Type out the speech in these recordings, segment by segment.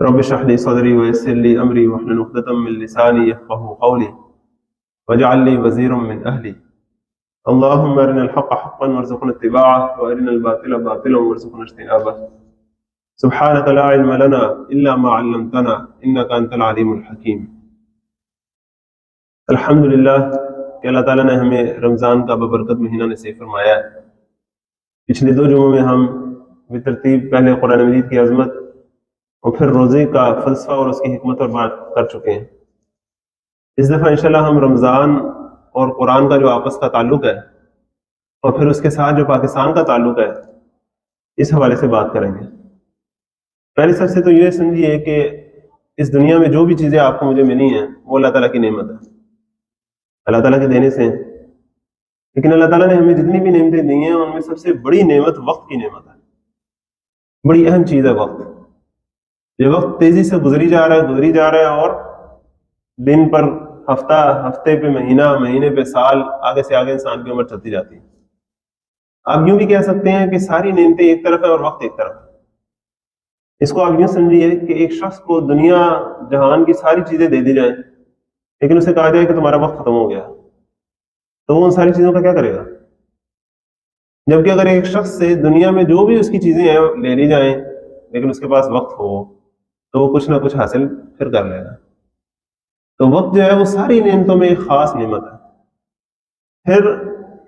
رب اشرح لي صدري ويسر لي امري واحلل عقدة من لساني يفقهوا قولي واجعل لي وزيرا من اهلي. اللهم ارنا الحق حقا وارزقنا اتباعه وارنا الباطل باطلا وارزقنا اجتنابه. سبحانك لا علم لنا الا ما علمتنا انك انت العليم الحكيم. الحمدللہ کہ اللہ تعالیٰ نے ہمیں رمضان کا ببرکت مہینہ نصیب فرمایا ہے. پچھلے 2 جمعوں میں ہم بترتیب پہلے قرآن مجید کی عظمت اور پھر روزے کا فلسفہ اور اس کی حکمت پر بات کر چکے ہیں. اس دفعہ انشاءاللہ ہم رمضان اور قرآن کا جو آپس کا تعلق ہے اور پھر اس کے ساتھ جو پاکستان کا تعلق ہے اس حوالے سے بات کریں گے. پہلے سب سے تو یہ سمجھیے کہ اس دنیا میں جو بھی چیزیں آپ کو مجھے ملی ہیں وہ اللہ تعالیٰ کی نعمت ہے، اللہ تعالیٰ کے دینے سے ہیں. لیکن اللہ تعالیٰ نے ہمیں جتنی بھی نعمتیں دی ہیں ان میں سب سے بڑی نعمت وقت کی نعمت ہے. بڑی اہم چیز ہے وقت. یہ وقت تیزی سے گزری جا رہا ہے اور دن پر ہفتہ، ہفتے پہ مہینہ، مہینے پہ سال، آگے سے آگے انسان کی عمر چلتی جاتی ہے. آپ یوں بھی کہہ سکتے ہیں کہ ساری نعمتیں ایک طرف ہیں اور وقت ایک طرف ہے. اس کو آپ یوں سمجھیے کہ ایک شخص کو دنیا جہان کی ساری چیزیں دے دی جائیں لیکن اسے کہا جائے کہ تمہارا وقت ختم ہو گیا تو وہ ان ساری چیزوں کا کیا کرے گا؟ جبکہ اگر ایک شخص سے دنیا میں جو بھی اس کی چیزیں ہیں لے لی جائیں لیکن اس کے پاس وقت ہو تو وہ کچھ نہ کچھ حاصل پھر کر لے گا. تو وقت جو ہے وہ ساری نعمتوں میں ایک خاص نعمت ہے. پھر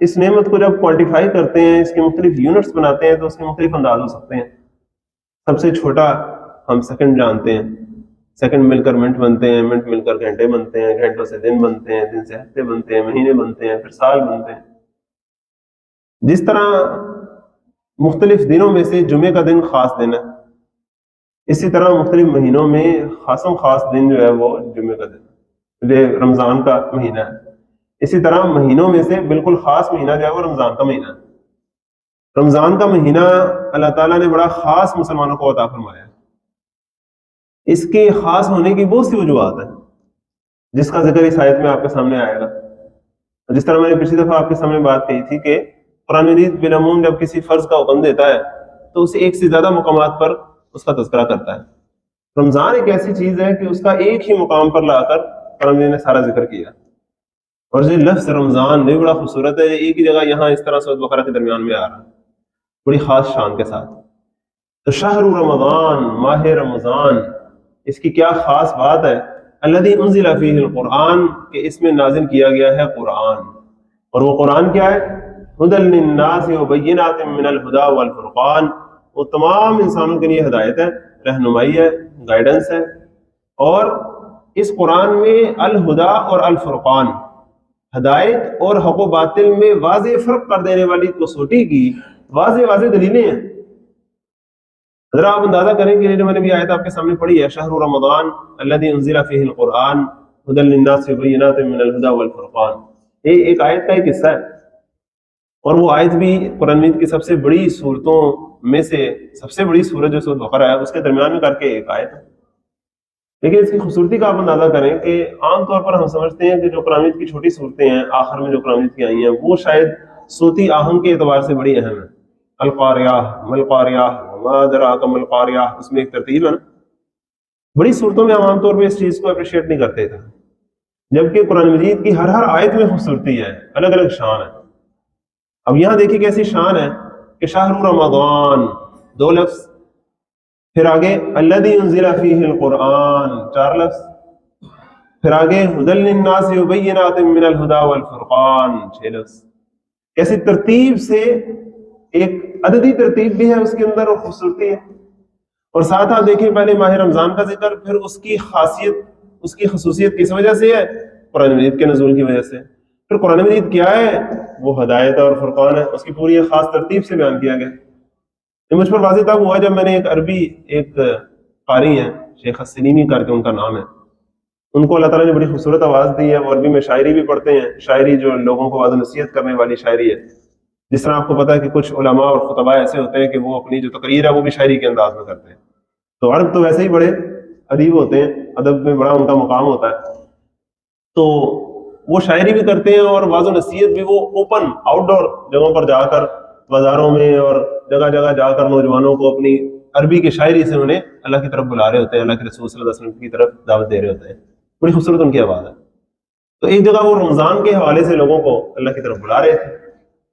اس نعمت کو جب کوانٹیفائی کرتے ہیں، اس کے مختلف یونٹس بناتے ہیں تو اس کے مختلف انداز ہو سکتے ہیں. سب سے چھوٹا ہم سیکنڈ جانتے ہیں، سیکنڈ مل کر منٹ بنتے ہیں، منٹ مل کر گھنٹے بنتے ہیں، گھنٹوں سے دن بنتے ہیں، دن سے ہفتے بنتے ہیں، مہینے بنتے ہیں، پھر سال بنتے ہیں. جس طرح مختلف دنوں میں سے جمعے کا دن خاص دن ہے، اسی طرح مختلف مہینوں میں خاصم خاص دن جو ہے وہ جمعے کا دن ہے، رمضان کا مہینہ ہے. اسی طرح مہینوں میں سے بالکل خاص مہینہ جو ہے وہ رمضان کا مہینہ ہے. رمضان کا مہینہ اللہ تعالیٰ نے بڑا خاص مسلمانوں کو عطا فرمایا ہے. اس کے خاص ہونے کی بہت سی وجوہات ہیں جس کا ذکر اس آیت میں آپ کے سامنے آئے گا. جس طرح میں نے پچھلی دفعہ آپ کے سامنے بات کہی تھی کہ قرآن مجید بالعموم جب کسی فرض کا حکم دیتا ہے تو اسے ایک سے زیادہ مقامات پر اس کا تذکرہ کرتا ہے. رمضان ایک ایسی چیز ہے کہ اس کا ایک ہی مقام پر لا کر قرآن مجید نے سارا ذکر کیا. اور یہ لفظ رمضان بھی بڑا خوبصورت ہے، ایک ہی جگہ یہاں اس طرح سورۃ بقرہ کے درمیان میں آ رہا ہے بڑی خاص شان کے ساتھ. تو شہر رمضان، ماہ رمضان، اس کی کیا خاص بات ہے؟ الذی انزل فیہ القرآن، کہ اس میں نازل کیا گیا ہے قرآن. اور وہ قرآن کیا ہے؟ ھدی للناس وبینات من الہدی والفرقان، وہ تمام انسانوں کے لیے ہدایت ہے، رہنمائی ہے، گائیڈنس ہے. اور اس قرآن میں الہدا اور الفرقان، ہدایت اور حق و باطل میں واضح فرق کر دینے والی کسوٹی کی واضح دلیلیں ہیں. ذرا آپ اندازہ کریں کہ جو میں نے بھی آیت آپ کے سامنے پڑھی ہے، شہر رمضان الذی انزل فیہ القرآن ھدی للناس وبینات من الہدی والفرقان، یہ ایک آیت کا ایک حصہ ہے. اور وہ آیت بھی قرآن مجید کی سب سے بڑی صورتوں میں سے سب سے بڑی صورت جو سورۃ بقرہ ہے اس کے درمیان میں کر کے ایک آیت ہے. لیکن اس کی خوبصورتی کا آپ اندازہ کریں کہ عام طور پر ہم سمجھتے ہیں کہ جو قرآن مجید کی چھوٹی صورتیں ہیں آخر میں جو قرآن مجید کی آئی ہیں وہ شاید صوتی آہنگ کے اعتبار سے بڑی اہم ہیں. القاریہ ملقاریہ وما ادراک ملقاریہ، اس میں ایک ترتیب ہے نا. بڑی صورتوں میں ہم عام طور پہ اس چیز کو اپریشیٹ نہیں کرتے تھے، جبکہ قرآن مجید کی ہر آیت میں خوبصورتی ہے، الگ الگ شان ہے. اب یہاں دیکھیے کیسی شان ہے کہ شہر رمضان 2 لفظ، پھر آگے الذی انزل فیہ القرآن 4 لفظ، پھر آگے ھدی للناس وبینات من الہدی والفرقان 6 لفظ. کیسی ترتیب سے، ایک عددی ترتیب بھی ہے اس کے اندر اور خوبصورتی ہے. اور ساتھ آپ دیکھیں پہلے ماہ رمضان کا ذکر، پھر اس کی خاصیت، اس کی خصوصیت کس وجہ سے ہے؟ قرآن مجید کے نزول کی وجہ سے. پھر قرآن مجید کیا ہے؟ وہ ہدایت اور فرقان ہے، اس کی پوری ایک خاص ترتیب سے بیان کیا گیا. یہ مجھ پر واضح تب ہوا جب میں نے ایک عربی ایک قاری ہیں شیخ السلیمی کر کے ان کا نام ہے، ان کو اللہ تعالیٰ نے بڑی خوبصورت آواز دی ہے. وہ عربی میں شاعری بھی پڑھتے ہیں، شاعری جو لوگوں کو وعظ و نصیحت کرنے والی شاعری ہے. جس طرح آپ کو پتا ہے کہ کچھ علماء اور خطباء ایسے ہوتے ہیں کہ وہ اپنی جو تقریر ہے وہ بھی شاعری کے انداز میں کرتے ہیں. تو عرب تو ویسے ہی بڑے ادیب ہوتے ہیں، ادب میں بڑا ان کا مقام ہوتا ہے. تو وہ شاعری بھی کرتے ہیں اور وعظ و نصیحت بھی وہ اوپن آؤٹ ڈور جگہوں پر جا کر، بازاروں میں اور جگہ جگہ جا کر نوجوانوں کو اپنی عربی کی شاعری سے انہیں اللہ کی طرف بلا رہے ہوتے ہیں، اللہ کے رسول صلی اللہ علیہ وسلم کی طرف دعوت دے رہے ہوتے ہیں. بڑی خوبصورت ان کی آواز ہے. تو ایک جگہ وہ رمضان کے حوالے سے لوگوں کو اللہ کی طرف بلا رہے تھے،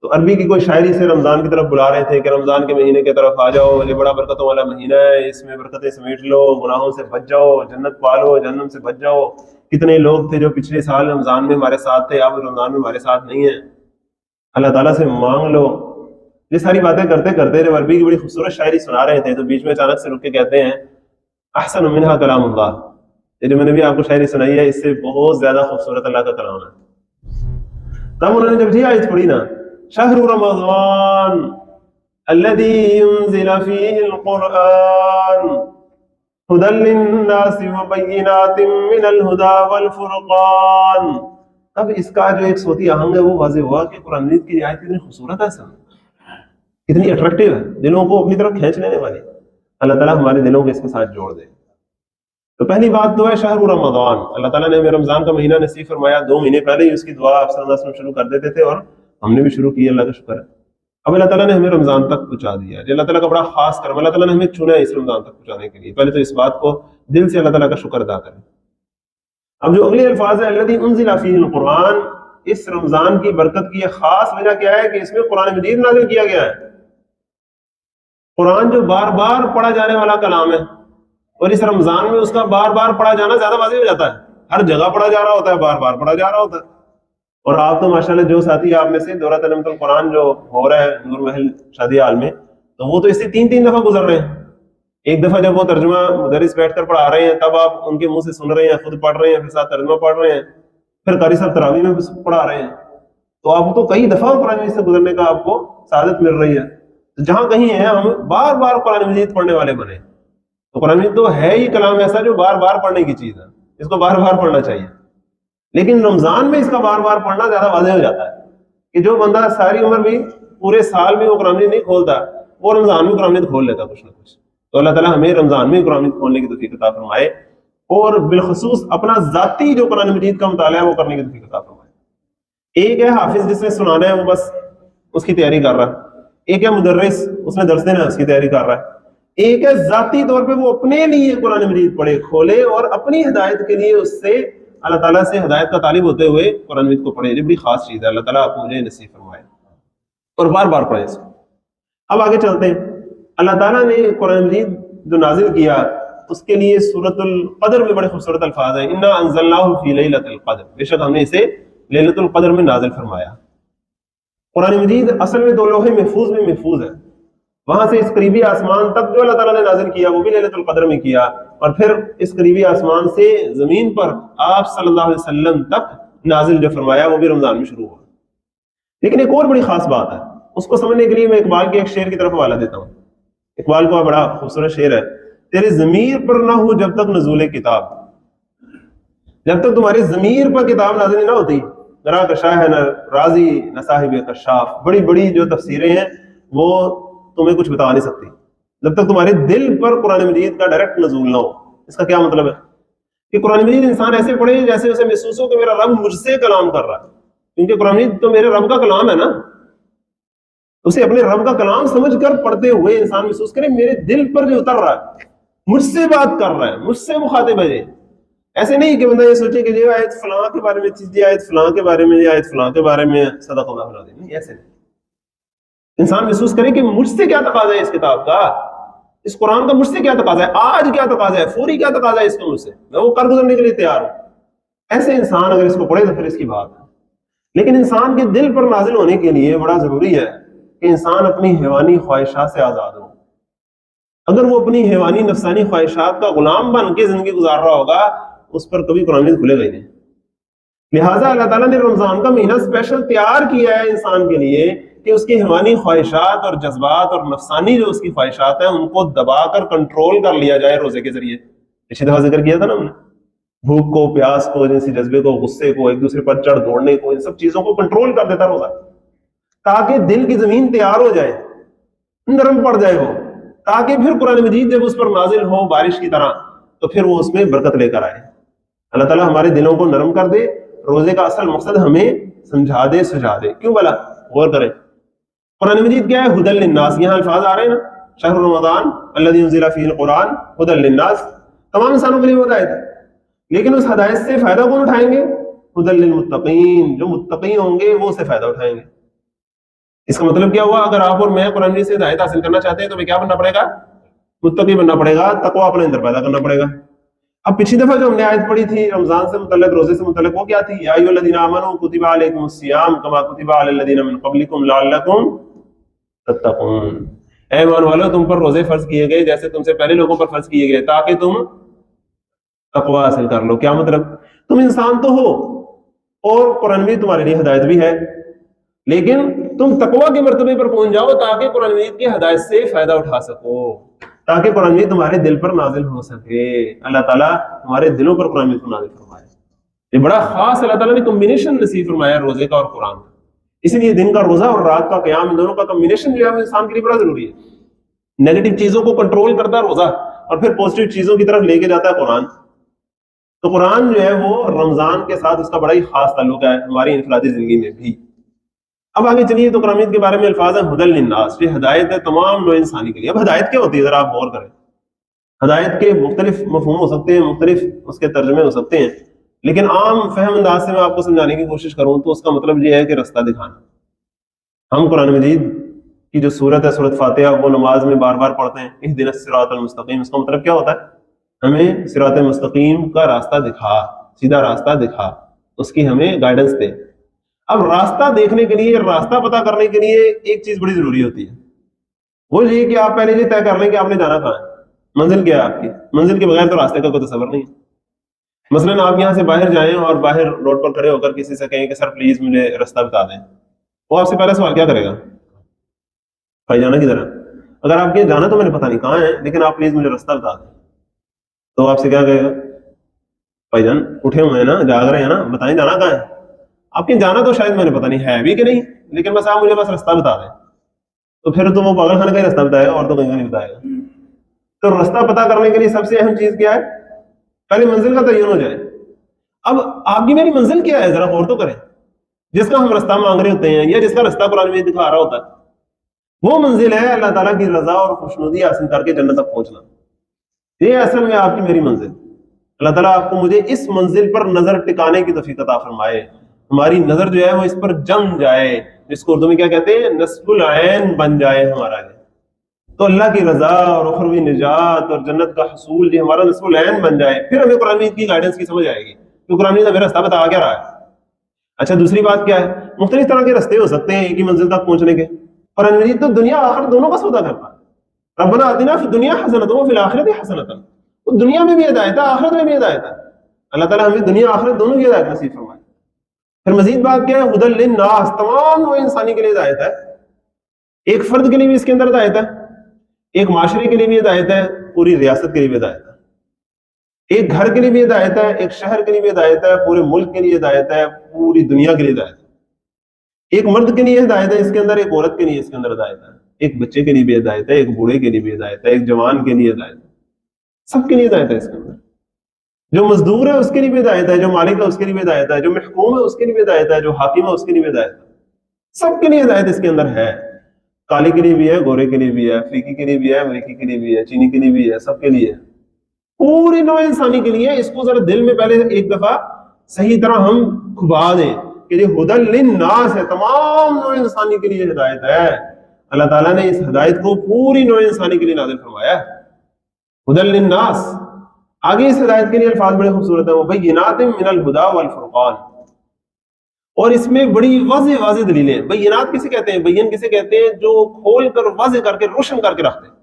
تو عربی کی کوئی شاعری سے رمضان کی طرف بلا رہے تھے کہ رمضان کے مہینے کی طرف آ جاؤ، یہ بڑا برکتوں والا مہینہ ہے، اس میں برکتیں سمیٹ لو، گناہوں سے بچ جاؤ، جنت پالو، جہنم سے بچ جاؤ. کتنے لوگ تھے جو پچھلے سال رمضان میں ہمارے ساتھ تھے، اب رمضان میں ہمارے ساتھ نہیں ہیں، اللہ تعالیٰ سے مانگ لو. یہ ساری باتیں کرتے کرتے جب عربی کی بڑی خوبصورت شاعری سنا رہے تھے تو بیچ میں اچانک سے رک کے کہتے ہیں احسن منہا کلام اللہ. یہ جو میں نے بھی آپ کو شاعری سنائی ہے اس سے بہت زیادہ خوبصورت اللہ کا کلام ہے. تب انہوں نے جب یہ آیت پڑھی نا، شہر رمضان الذی انزل فیہ القرآن ہدی للناس وبینات من الہدی والفرقان، تب اس کا جو ایک صوتی آہنگ ہے وہ واضح ہوا کہ قرآن مجید کی آیت کتنی خوبصورت ہے، کتنی اٹریکٹیو ہے، دلوں کو اپنی طرف کھینچ لینے والی. اللہ تعالیٰ ہمارے دلوں کو اس کے ساتھ جوڑ دے. تو پہلی بات تو ہے شہر رمضان، اللہ تعالیٰ نے ہمیں رمضان کا مہینہ نصیب فرمایا. 2 مہینے پہلے ہی اس کی دعا آپ صلی اللہ علیہ وسلم شروع کر دیتے تھے اور ہم نے بھی شروع کی، اللہ کا شکر ہے. اب اللہ تعالیٰ نے ہمیں رمضان تک پہنچا دیا. اللہ تعالیٰ کا بڑا خاص کرم، اللہ تعالیٰ نے ہمیں چنا ہے اس رمضان تک پہنچانے کے لیے. پہلے تو اس بات کو دل سے اللہ تعالیٰ کا شکر ادا کریں. اب جو اگلے الفاظ ہے الذی انزل فیہ القرآن، اس رمضان کی برکت کی یہ خاص وجہ کیا ہے کہ اس میں قرآن مجید نازل کیا گیا ہے. قرآن جو بار بار پڑھا جانے والا کلام ہے، اور اس رمضان میں اس کا بار بار پڑھا جانا زیادہ واضح ہو جاتا ہے. ہر جگہ پڑھا جا رہا ہوتا ہے، بار بار پڑھا جا رہا ہوتا ہے. اور آپ تو ماشاءاللہ جو ساتھی آپ میں سے دورہ ترجمۃ القرآن جو ہو رہا ہے نور محل شادی حال میں، تو وہ تو اس سے 3 دفعہ گزر رہے ہیں. ایک دفعہ جب وہ ترجمہ مدرس بیٹھ کر پڑھا رہے ہیں تب آپ ان کے منہ سے سن رہے ہیں، خود پڑھ رہے ہیں، پھر ساتھ ترجمہ پڑھ رہے ہیں، پھر قاری صاحب تراویح میں پڑھا رہے ہیں. تو آپ تو کئی دفعہ قرآن مجید سے گزرنے کا آپ کو سعادت مل رہی ہے. جہاں کہیں ہے ہم بار بار قرآن مجید پڑھنے والے بنے. تو قرآن مجید تو ہے ہی کلام ایسا جو بار بار پڑھنے کی چیز ہے، اس کو بار بار پڑھنا چاہیے. لیکن رمضان میں اس کا بار بار پڑھنا زیادہ واضح ہو جاتا ہے کہ جو بندہ ساری عمر بھی پورے سال میں وہ قرآن مجید نہیں کھولتا، وہ رمضان میں قرآن مجید کھول لیتا کچھ نہ کچھ. تو اللہ تعالیٰ ہمیں رمضان میں قرآن مجید کھولنے کی توفیق عطا فرمائے، اور بالخصوص اپنا ذاتی جو قرآن مجید کا مطالعہ ہے وہ کرنے کی توفیق عطا فرمائے. ایک ہے حافظ جس نے سنانا ہے وہ بس اس کی تیاری کر رہا ہے، ایک ہے مدرس اس نے درس دینا ہے اس کی تیاری کر رہا ہے، ایک ہے ذاتی طور پہ وہ اپنے لیے قرآن مجید پڑھے کھولے اور اپنی ہدایت کے لیے اس سے اللہ تعالیٰ سے ہدایت کا طالب ہوتے ہوئے قرآن مجید کو پڑھے. یہ بڑی خاص چیز ہے، اللہ تعالیٰ آپ کو مجھے نصیب فرمائے اور بار بار پڑھیں اس کو. اب آگے چلتے ہیں. اللہ تعالیٰ نے قرآن مجید جو نازل کیا اس کے لیے سورۃ القدر میں بڑے خوبصورت الفاظ ہیں، انا انزلناہ فی لیلۃ القدر، بے شک ہم نے اسے لیلۃ القدر میں نازل فرمایا. قرآن مجید اصل میں 2 لوح محفوظ میں محفوظ ہے. وہاں سے اس قریبی آسمان تک جو اللہ تعالیٰ نے نازل کیا وہ بھی لیلۃ القدر میں کیا، اور پھر اس قریبی آسمان سے زمین پر آپ صلی اللہ علیہ وسلم تک نازل جو فرمایا وہ بھی رمضان میں شروع ہوا. لیکن ایک اور بڑی خاص بات ہے، اس کو سمجھنے کے لیے میں اقبال کے ایک شعر کی طرف حوالہ دیتا ہوں. اقبال کا بڑا خوبصورت شعر ہے، تیرے ضمیر پر نہ ہو جب تک نزول کتاب، جب تک تمہاری ضمیر پر کتاب نازل نہ ہوتی، نہ کشا ہے نہ رازی نہ صاحب کشاف، بڑی بڑی جو تفسیریں ہیں وہ تمہیں کچھ بتا نہیں سکتی جب تک تمہارے دل پر قرآن مجید کا ڈائریکٹ نزول نہ ہو. اس کا کیا مطلب ہے کہ قرآن مجید انسان ایسے پڑھے جیسے اسے محسوس ہو کہ میرا رب مجھ سے کلام کر رہا ہے، کیونکہ قرآن مجید تو میرے رب کا کلام ہے نا. اسے اپنے رب کا کلام سمجھ کر پڑھتے ہوئے انسان محسوس کرے میرے دل پر جو اتر رہا ہے، مجھ سے بات کر رہا ہے، مجھ سے مخاطب ہے. ایسے نہیں کہ بندہ یہ سوچے کہ یہ آیت فلاں کے بارے میں چیز، یہ آیت فلاں کے بارے میں، یہ آیت فلاں کے بارے میں، صدق اللہ العظیم. نہیں، ایسے نہیں. انسان محسوس کرے کہ مجھ سے کیا تقاضا ہے اس کتاب کا، اس قرآن کا مجھ سے کیا تقاضا ہے، آج کیا تقاضا ہے، فوری کیا تقاضا ہے اس کا مجھ سے، میں وہ کر گزرنے کے لیے تیار ہوں. ایسے انسان اگر اس کو پڑھے تو پھر اس کی بات ہے. لیکن انسان کے دل پر نازل ہونے کے لیے بڑا ضروری ہے کہ انسان اپنی حیوانی خواہشات سے آزاد ہو. اگر وہ اپنی حیوانی نفسانی خواہشات کا غلام بن کے زندگی گزار رہا ہوگا اس پر کبھی قرآن مجید کھلے گا ہی نہیں. لہٰذا اللہ تعالیٰ نے رمضان کا مہینہ اسپیشل تیار کیا ہے انسان کے لیے کہ اس کی حیوانی خواہشات اور جذبات اور نفسانی جو اس کی خواہشات ہیں ان کو دبا کر کنٹرول کر لیا جائے روزے کے ذریعے. پچھلی دفعہ ذکر کیا تھا نا ہم نے، بھوک کو، پیاس کو، جنسی جذبے کو، غصے کو، ایک دوسرے پر چڑھ دوڑنے کو، ان سب چیزوں کو کنٹرول کر دیتا روزہ، تاکہ دل کی زمین تیار ہو جائے، نرم پڑ جائے وہ، تاکہ پھر قرآن مجید جب اس پر نازل ہو بارش کی طرح تو پھر وہ اس میں برکت لے کر آئے. اللہ تعالیٰ ہمارے دلوں کو نرم کر دے. روزے کا اصل مقصد ہمیں سمجھا دے، سجا دے. کیوں بلا؟ غور کریں. قرآن مجید کیا ہے؟ ہدی للناس. یہاں الفاظ آ رہے ہیں نا، شہر رمضان الذی انزل فیہ القرآن ھدی للناس، تمام انسانوں کے لیے وہ ہدایت ہے، لیکن اس ہدایت سے فائدہ کون اٹھائیں گے؟ ھدی للمتقین، جو متقی ہوں گے وہ اس سے فائدہ اٹھائیں گے۔ اس کا مطلب کیا ہوا؟ اگر آپ اور میں قرآن مجید سے ہدایت حاصل کرنا چاہتے ہیں تو ہمیں کیا بننا پڑے گا؟ متقی بننا پڑے گا، تقویٰ اپنے اندر پیدا کرنا پڑے گا۔ اب پچھلی دفعہ جو ہم نے آیت پڑھی تھی رمضان سے متعلق، روزے سے متعلق، وہ کیا تھی؟ یا ایھا الذین آمنوا کتب علیکم الصیام کما کتب علی الذین من قبلکم لعلکم تتقون، اے ایمان والو تم پر روزے فرض کیے گئے جیسے تم سے پہلے لوگوں پر فرض کیے گئے تاکہ تم تقویٰ حاصل کر لو۔ کیا مطلب؟ تم انسان تو ہو اور قرآن مجید تمہارے لیے ہدایت بھی ہے، لیکن تم تقویٰ کے مرتبے پر پہنچ جاؤ تاکہ قرآن مجید کی ہدایت سے فائدہ اٹھا سکو، تاکہ قرآن مجید تمہارے دل پر نازل ہو سکے۔ اللہ تعالیٰ تمہارے دلوں پر قرآن مجید کو نازل فرمائے۔ یہ بڑا خاص اللہ تعالیٰ نے کمبینیشن نصیب فرمایا روزے کا اور قرآن کا، اسی لیے دن کا روزہ اور رات کا قیام، ان دونوں کا کمبینیشن جو ہے وہ انسان کے لیے بڑا ضروری ہے۔ نیگیٹو چیزوں کو کنٹرول کرتا ہے روزہ، اور پھر پازیٹیو چیزوں کی طرف لے کے جاتا ہے قرآن۔ تو قرآن جو ہے وہ رمضان کے ساتھ اس کا بڑا ہی خاص تعلق ہے ہماری انفرادی زندگی میں بھی۔ اب آگے چلیے، تو قرآن کے بارے میں الفاظ ہیں ھدی للناس، یہ ہدایت ہے تمام نوع انسانی کے لیے۔ اب ہدایت کیا ہوتی ہے ذرا آپ غور کریں۔ ہدایت کے مختلف مفہوم ہو سکتے ہیں، مختلف اس کے ترجمے ہو سکتے ہیں، لیکن عام فہم انداز سے میں آپ کو سمجھانے کی کوشش کروں تو اس کا مطلب یہ ہے کہ رستہ دکھانا۔ ہم قرآن مجید کی جو سورت ہے سورت فاتحہ، وہ نماز میں بار بار پڑھتے ہیں، اہدنا الصراط المستقیم، اس کا مطلب کیا ہوتا ہے؟ ہمیں صراط مستقیم کا راستہ دکھا، سیدھا راستہ دکھا، اس کی ہمیں گائیڈنس دے۔ اب راستہ دیکھنے کے لیے، راستہ پتہ کرنے کے لیے ایک چیز بڑی ضروری ہوتی ہے، وہ یہ کہ آپ پہلے یہ طے کر لیں کہ آپ نے جانا کہاں ہے، منزل کیا ہے آپ کی۔ منزل کے بغیر تو راستے کا کوئی تصور نہیں ہے۔ مثلاً آپ یہاں سے باہر جائیں اور باہر روڈ پر کھڑے ہو کر کسی سے کہیں کہ سر پلیز مجھے راستہ بتا دیں، وہ آپ سے پہلا سوال کیا کرے گا؟ بھائی جانا کدھر ہے؟ اگر آپ کے جانا تو میں نے پتہ نہیں کہاں ہے، لیکن آپ پلیز مجھے راستہ بتا دیں، تو آپ سے کیا کہے گا؟ بھائی جان اٹھے ہوئے ہیں نا، جاگ رہے ہیں نا، بتائیں جانا کہاں ہے؟ آپ کے جانا تو شاید میں نے پتہ نہیں ہے بھی کہ نہیں، لیکن بس آپ مجھے بس راستہ بتا دیں۔ تو پھر تو وہ پاگل خانے کا ہی راستہ بتائے گا، اور تو کہیں نہیں بتائے گا۔ تو راستہ پتہ کرنے کے لیے سب سے اہم چیز کیا ہے؟ پہلے منزل کا تعین ہو جائے۔ اب آپ کی میری منزل کیا ہے ذرا غور تو کریں۔ جس کا ہم راستہ مانگ رہے ہوتے ہیں یا جس کا راستہ قرآن میں دکھا رہا ہوتا ہے، وہ منزل ہے اللہ تعالیٰ کی رضا اور خوشنودی حاصل کر کے جنت تک پہنچنا۔ یہ اصل میں آپ کی میری منزل۔ اللہ تعالیٰ آپ کو مجھے اس منزل پر نظر ٹکانے کی توفیق عطا فرمائے، ہماری نظر جو ہے وہ اس پر جم جائے، جس کو اردو میں کیا کہتے ہیں؟ نصب العین بن جائے ہمارا یہ۔ تو اللہ کی رضا اور اخروی نجات اور جنت کا حصول یہ ہمارا نصب العین بن جائے، پھر ہمیں قرآن مجید کی گائیڈنس کی سمجھ آئے گی کہ قرآن مجید ہمیں راستہ بتا کیا رہا ہے۔ اچھا دوسری بات کیا ہے؟ مختلف طرح کے راستے ہو سکتے ہیں ایک ہی منزل تک پہنچنے کے۔ قرآن مجید تو دنیا آخرت دونوں کا سودا کرتا ہے۔ ربنا آتنا فی الدنیا حسنۃ وفی الآخرۃ حسنۃ، وہ دنیا میں بھی ہدایت ہے، آخرت میں بھی ہدایت ہے۔ اللہ تعالیٰ ہمیں دنیا آخرت دونوں کی ہدایت نصیب فرمائے۔ پھر مزید بات کیا ہے؟ ھدی للناس، تمام نوع انسانی کے لیے ہدایت ہے۔ ایک فرد کے لیے بھی اس کے اندر ہدایت ہے، ایک معاشرے کے لیے بھی ہدایت ہے، پوری ریاست کے لیے بھی ہدایت ہے۔ ایک گھر کے لیے بھی ہدایت ہے، ایک شہر کے لیے بھی ہدایت ہے، پورے ملک کے لیے ہدایت ہے، پوری دنیا کے لیے ہدایت ہے۔ ایک مرد کے لیے ہدایت ہے اس کے اندر، ایک عورت کے لیے اس کے اندر ہدایت ہے، ایک بچے کے لیے بھی ہدایت ہے، ایک بوڑھے کے لیے بھی ہدایت ہے، ایک جوان کے لیے ہدایت ہے، سب کے لیے ہدایت ہے اس کے اندر۔ جو مزدور ہے اس کے لیے بھی ہدایت ہے، جو مالک ہے اس کے لیے بھی ہدایت ہے، جو محکوم ہے اس کے لیے بھی ہدایت ہے، جو حاکم ہے اس کے لیے بھی ہدایت ہے، سب کے لیے ہدایت اس کے اندر ہے۔ کالے کے لیے بھی ہے، گورے کے لیے بھی ہے، افریقی کے لیے بھی ہے، امریکی کے لیے بھی ہے، چینی کے لیے بھی ہے، سب کے لیے ہے، پوری نوع انسانی کے لیے۔ اس کو ذرا دل میں پہلے ایک دفعہ صحیح طرح ہم کھبا دیں کہ یہ ھدی للناس ہے، تمام نوع انسانی کے لیے ہدایت ہے۔ اللہ تعالیٰ نے اس ہدایت کو پوری نوع انسانی کے لیے نازل فرمایا ہے، ھدی للناس۔ آگے اس ہدایت کے لیے الفاظ بڑے خوبصورت ہیں، وبینات من الہدی والفرقان، اور اس میں بڑی واضح واضح دلیلیں۔ بینات کسے کہتے ہیں؟ بین کسے کہتے ہیں؟ جو کھول کر واضح کر کے روشن کر کے رکھتے ہیں،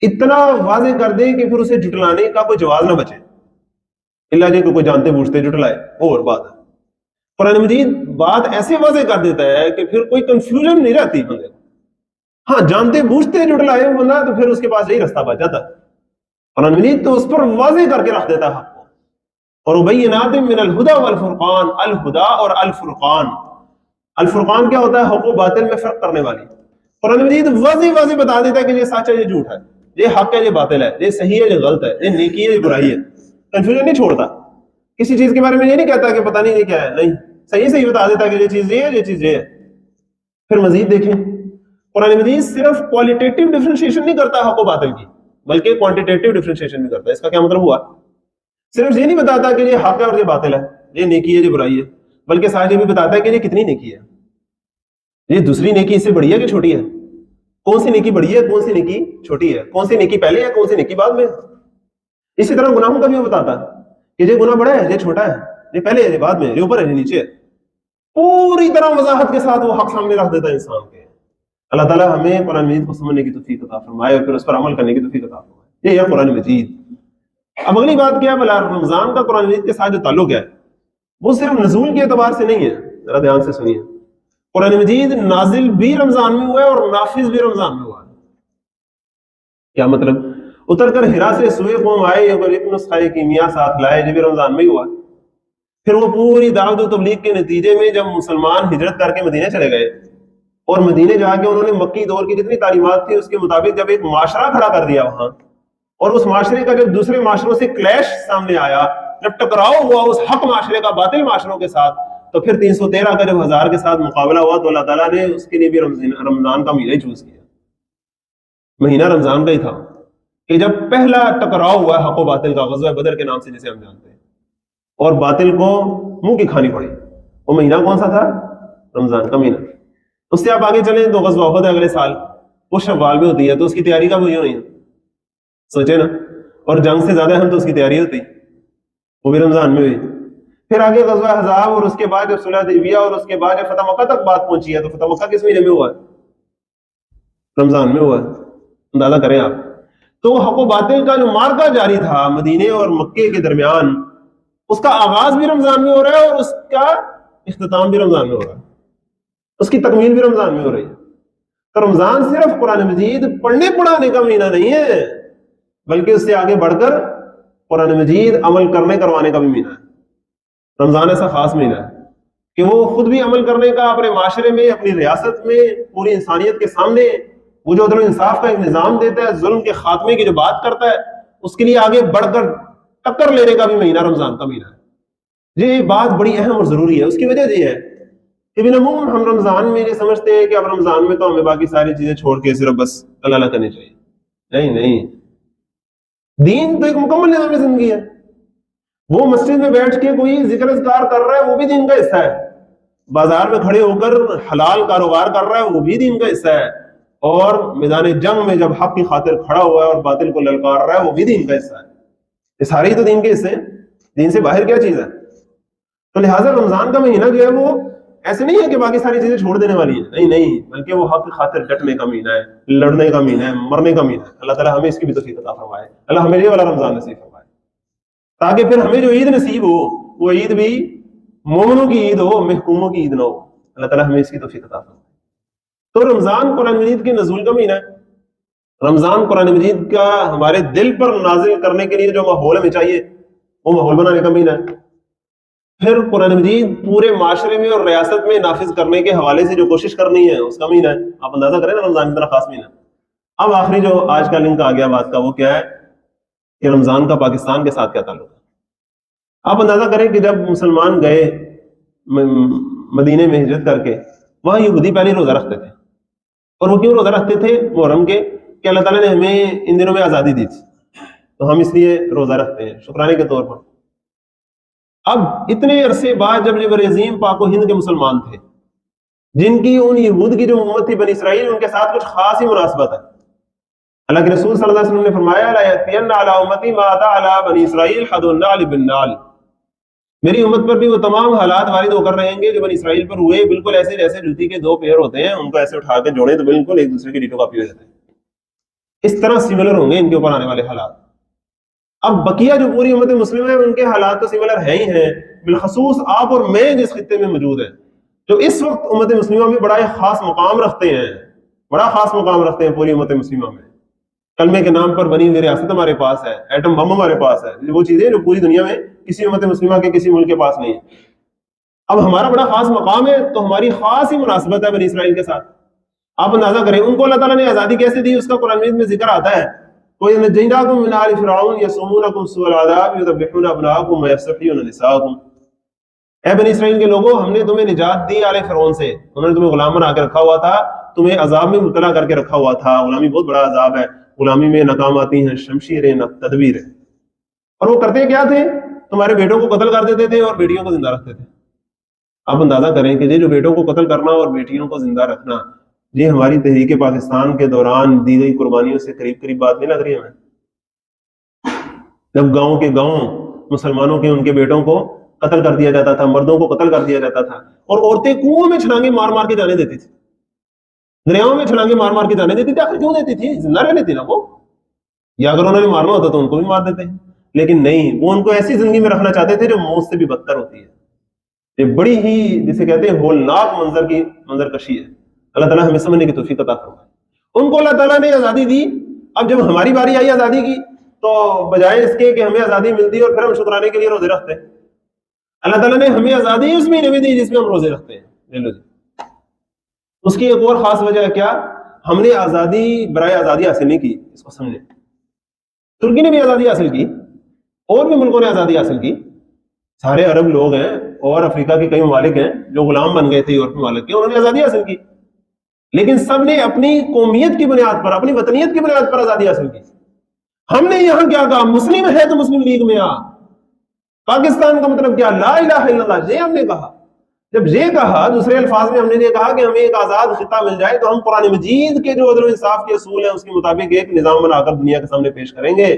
اتنا واضح کر دیں کہ پھر اسے جھٹلانے کا کوئی جواز نہ بچے، اللہ جی کو کوئی جانتے بوجھتے جھٹلائے وہ اور بات ہے۔ قرآن مجید بات ایسے واضح کر دیتا ہے کہ پھر کوئی کنفیوژن نہیں رہتی بندے کو۔ ہاں جانتے بوجھتے جھٹلائے بندہ تو پھر اس کے پاس یہی راستہ بچ جاتا ہے۔ قرآن مجید تو اس پر واضح کر کے رکھ دیتا ہے حق کو۔ اور بینات من الہدی والفرقان، الہدی اور الفرقان۔ الفرقان کیا ہوتا ہے؟ حق و باطل میں فرق کرنے والی۔ قرآن مجید واضح واضح بتا دیتا ہے کہ یہ سچ ہے، یہ جھوٹ ہے، یہ حق ہے، یہ باطل ہے، یہ صحیح ہے، یہ غلط ہے، یہ نیکی ہے، یہ برائی ہے۔ کنفیوژن نہیں چھوڑتا، کسی چیز کے بارے میں یہ نہیں کہتا کہ پتہ نہیں یہ کیا ہے، نہیں، صحیح صحیح بتا دیتا کہ یہ چیز یہ ہے، یہ چیز یہ ہے۔ پھر مزید دیکھیں قرآن مجید صرف کوالٹیٹیو ڈفرینشیشن نہیں کرتا حق و باطل کی، بلکہ کوانٹیٹیو ڈفرینشیشن بھی کرتا ہے۔ اس کا کیا مطلب ہوا؟ صرف یہ نہیں بتاتا کہ یہ حق ہے اور یہ باطل ہے، یہ نیکی ہے یہ برائی ہے، بلکہ ساتھ یہ بھی بتاتا ہے کہ یہ کتنی نیکی ہے، یہ دوسری نیکی اس سے بڑی ہے کہ چھوٹی ہے، کون سی نیکی بڑی ہے کون سی نیکی چھوٹی ہے، کون سی نیکی پہلے ہے کون سی نیکی بعد میں۔ اسی طرح گناہوں کا بھی وہ بتاتا کہ یہ گناہ بڑا ہے یہ چھوٹا ہے، یہ پہلے ہے یہ بعد میں، یہ اوپر ہے یہ نیچے ہے، پوری طرح وضاحت کے ساتھ وہ حق سامنے رکھ دیتا ہے انسان کے۔ اللہ تعالیٰ ہمیں قرآن مجید کو سمجھنے کی توفیق عطا فرمائے اور پھر اس پر عمل کرنے کی توفیق عطا فرمائے۔ یہ ہے قرآن مجید۔ اب اگلی بات کیا ہے، رمضان کا قرآن مجید کے ساتھ جو تعلق ہے وہ صرف نزول کے اعتبار سے نہیں ہے، ذرا دھیان سے سنیے۔ قرآن مجید نازل بھی رمضان میں ہوا ہے اور نافذ بھی رمضان میں ہوا ہے۔ کیا مطلب؟ اتر کر ہرا سے سوئے قوم آئے اور ایک نسخہ کیمیا ساتھ لائے، یہ بھی رمضان میں ہی ہوا۔ پھر وہ پوری دعوت و تبلیغ کے نتیجے میں جب مسلمان ہجرت کر کے مدینے چلے گئے اور مدینے جا کے انہوں نے مکی دور کی جتنی تعلیمات تھی اس کے مطابق جب ایک معاشرہ کھڑا کر دیا وہاں، اور اس معاشرے کا جب دوسرے معاشروں سے کلیش سامنے آیا، جب ٹکراؤ ہوا اس حق معاشرے کا باطل معاشروں کے ساتھ، تو پھر 313 کا جب 1000 کے ساتھ مقابلہ ہوا تو اللہ تعالیٰ نے اس کے لیے بھی رمضان کا مہینہ ہی چوز کیا۔ مہینہ رمضان کا ہی تھا کہ جب پہلا ٹکراؤ ہوا حق و باطل کا، غزوہ بدر کے نام سے جسے ہم جانتے ہیں، اور باطل کو منہ کی کھانی پڑی، وہ مہینہ کون سا تھا؟ رمضان کا مہینہ۔ اس سے آپ آگے چلیں تو غزوہ احد اگلے سال، وہ شوال میں ہوتی ہے، تو اس کی تیاری کب ہوئی ہونی ہے؟ سوچے نا، اور جنگ سے زیادہ اہم تو اس کی تیاری ہوتی، وہ بھی رمضان میں ہوئی۔ پھر آگے غزوہ احزاب، اور اس کے بعد جب صلح حدیبیہ، اور اس کے بعد جب فتح مکہ تک بات پہنچی ہے، تو فتح مکہ کس مہینے میں ہوا ہے؟ رمضان میں ہوا ہے۔ اندازہ کریں آپ۔ تو حق و باطل کا جو مارکا جاری تھا مدینے اور مکے کے درمیان، اس کا آغاز بھی رمضان میں ہو رہا ہے اور اس کا اختتام بھی رمضان میں ہو رہا ہے، اس کی تکمیل بھی رمضان میں ہو رہی ہے۔ تو رمضان صرف قرآن مجید پڑھنے پڑھانے کا مہینہ نہیں ہے، بلکہ اس سے آگے بڑھ کر قرآن مجید عمل کرنے کروانے کا بھی مہینہ ہے۔ رمضان ایسا خاص مہینہ ہے کہ وہ خود بھی عمل کرنے کا اپنے معاشرے میں، اپنی ریاست میں، پوری انسانیت کے سامنے وہ جو عدل و انصاف کا ایک نظام دیتا ہے، ظلم کے خاتمے کی جو بات کرتا ہے، اس کے لیے آگے بڑھ کر ٹکر لینے کا بھی مہینہ رمضان کا مہینہ ہے۔ یہ بات بڑی اہم اور ضروری ہے۔ اس کی وجہ یہ ہے کہ بالعموم ہم رمضان میں یہ سمجھتے ہیں کہ اب رمضان میں تو ہمیں باقی ساری چیزیں چھوڑ کے صرف بس اللہ اللہ کرنی چاہیے۔ نہیں، دین تو ایک مکمل نظام زندگی ہے۔ وہ مسجد میں بیٹھ کے کوئی ذکر اذکار کر رہا ہے وہ بھی دین کا حصہ ہے، بازار میں کھڑے ہو کر حلال کاروبار کر رہا ہے وہ بھی دین کا حصہ ہے، اور میدان جنگ میں جب حق کی خاطر کھڑا ہوا ہے اور باطل کو للکار رہا ہے وہ بھی دین کا حصہ ہے۔ یہ سارے ہی تو دین کے حصے ہیں، دین سے باہر کیا چیز ہے؟ تو لہٰذا رمضان کا مہینہ جو ہے وہ ایسے نہیں ہے کہ باقی ساری چیزیں چھوڑ دینے والی ہیں، نہیں، بلکہ وہ حق کی خاطر ڈٹنے کا مہینہ ہے، لڑنے کا مہینہ ہے، مرنے کا مہینہ ہے۔ اللہ تعالیٰ ہمیں اس کی بھی توفیق عطا فرمائے، اللہ ہمیں یہ والا رمضان نصیب فرمائے، تاکہ پھر ہمیں جو عید نصیب ہو وہ عید بھی مومنوں کی عید ہو، محکوموں کی عید نہ ہو۔ اللہ تعالیٰ ہمیں اس کی توفیق عطا فرمائے۔ تو رمضان قرآن مجید کے نزول کا مہینہ ہے۔ رمضان قرآن مجید کا ہمارے دل پر نازل کرنے کے لیے جو ماحول ہمیں چاہیے وہ ماحول بنانے کا مہینہ ہے۔ پھر قرآن مجید پورے معاشرے میں اور ریاست میں نافذ کرنے کے حوالے سے جو کوشش کرنی ہے اس کا مہینہ ہے۔ آپ اندازہ کریں نا رمضان اتنا خاص مہینہ۔ اب آخری جو آج کا لنک آ گیا بات کا وہ کیا ہے کہ رمضان کا پاکستان کے ساتھ کیا تعلق ہے۔ آپ اندازہ کریں کہ جب مسلمان گئے مدینے میں ہجرت کر کے، وہاں یہودی پہلے روزہ رکھتے تھے، اور وہ کیوں روزہ رکھتے تھے محرم کے؟ کہ اللہ تعالیٰ نے ہمیں ان دنوں میں آزادی دی تھی تو ہم اس لیے روزہ رکھتے ہیں شکرانے کے طور پر۔ اب اتنے عرصے بعد جب یہ برعظیم پاک و ہند کے مسلمان تھے، جن کی ان یہود کی جو امت تھی بنی اسرائیل، ان کے ساتھ کچھ خاص ہی مناسبت ہے۔ اللہ کے رسول صلی اللہ علیہ وسلم نے فرمایا لا یأتین علی امتی ما اتى علی بنی اسرائیل حد النعل بالنعل، میری امت پر بھی وہ تمام حالات وارد ہو کر رہیں گے جو بنی اسرائیل پر ہوئے، بالکل ایسے جیسے جوتی کے دو پیر ہوتے ہیں، ان کو ایسے اٹھا کے جوڑیں تو بالکل ایک دوسرے کی ڈیٹو کاپی ہو جاتے ہیں، اس طرح سملر ہوں گے ان کے اوپر آنے والے حالات۔ اب بقیہ جو پوری امت مسلمہ ہے ان کے حالات تو سملر ہیں ہی ہیں، بالخصوص آپ اور میں جس خطے میں موجود ہیں، جو اس وقت امت مسلمہ میں بڑا خاص مقام رکھتے ہیں، بڑا خاص مقام رکھتے ہیں پوری امت مسلمہ میں۔ کلمے کے نام پر بنی ہوئی ریاست ہمارے پاس ہے، ایٹم بم ہمارے پاس ہے، وہ چیزیں جو پوری دنیا میں کسی امت مسلمہ کے کسی ملک کے پاس نہیں ہے۔ اب ہمارا بڑا خاص مقام ہے تو ہماری خاص ہی مناسبت ہے بنی اسرائیل کے ساتھ۔ آپ اندازہ کریں ان کو اللہ تعالیٰ نے آزادی کیسے دی، اس کا قرآن مجید میں ذکر آتا ہے، وَإِذْ نَجَّيْنَاكُم مِّنْ آلِ فِرْعَوْنَ يَسُومُونَكُمْ سُوءَ الْعَذَابِ يُذَبِّحُونَ أَبْنَاءَكُمْ وَيَسْتَحْيُونَ نِسَاءَكُمْ۔ اے بنی اسرائیل کے لوگوں، ہم نے تمہیں نجات دی آل فرعون سے، انہوں نے تمہیں غلام بنا کے رکھا ہوا تھا، تمہیں عذاب میں مبتلا کر کے رکھا ہوا تھا. غلامی بہت بڑا عذاب ہے, غلامی میں ناکام آتی ہیں شمشیریں نہ تدبیر. اور وہ کرتے کیا تھے؟ تمہارے بیٹوں کو قتل کر دیتے تھے اور بیٹیوں کو زندہ رکھتے تھے. آپ اندازہ کریں کہ جو بیٹوں کو قتل کرنا اور بیٹیوں کو زندہ رکھنا, یہ ہماری تحریک پاکستان کے دوران دی گئی قربانیوں سے قریب قریب بات نہیں لگ رہی ہمیں؟ جب گاؤں کے گاؤں مسلمانوں کے ان کے بیٹوں کو قتل کر دیا جاتا تھا, مردوں کو قتل کر دیا جاتا تھا, اور عورتیں کنووں میں چھلانگے مار مار کے جانے دیتی تھی, دریاؤں میں چھلانگے مار مار کے جانے دیتی تھی. آخر کیوں دیتی تھی؟ زندہ رہنے تھی نا وہ, یا اگر انہوں نے مارنا ہوتا تو ان کو بھی مار دیتے. لیکن نہیں, وہ ان کو ایسی زندگی میں رکھنا چاہتے تھے جو موت سے بھی بدتر ہوتی ہے. یہ بڑی ہی جسے کہتے ہیں ہولناک منظر کشی ہے. اللہ تعالیٰ ہمیں سمجھنے کی توفیق عطا فرمائے. ان کو اللہ تعالیٰ نے آزادی دی. اب جب ہماری باری آئی آزادی کی تو بجائے اس کے کہ ہمیں آزادی ملتی اور پھر ہم شکرانے کے لیے روزے رکھتے ہیں, اللہ تعالیٰ نے ہمیں آزادی اس مہینے میں دی جس میں ہم روزے رکھتے ہیں. لے لو جی. اس کی ایک اور خاص وجہ ہے کیا؟ ہم نے آزادی برائے آزادی حاصل نہیں کی. اس کو سمجھیں, ترکی نے بھی آزادی حاصل کی, اور بھی ملکوں نے آزادی حاصل کی. سارے عرب لوگ ہیں اور افریقہ کے کئی ممالک ہیں جو غلام بن گئے تھے یورپی ممالک کے, انہوں نے آزادی حاصل کی. لیکن سب نے اپنی قومیت کی بنیاد پر, اپنی وطنیت کی بنیاد پر آزادی حاصل کی. ہم نے یہاں کیا کہا؟ مسلم ہے تو مسلم لیگ میں آ. پاکستان کا مطلب کیا؟ لا الہ الا اللہ. یہ ہم نے کہا. جب یہ کہا, دوسرے الفاظ میں ہم نے یہ کہا کہ ہمیں ایک آزاد خطہ مل جائے تو ہم قرآن مجید کے جو عدل و انصاف کے اصول ہیں اس کے مطابق ایک نظام بنا کر دنیا کے سامنے پیش کریں گے.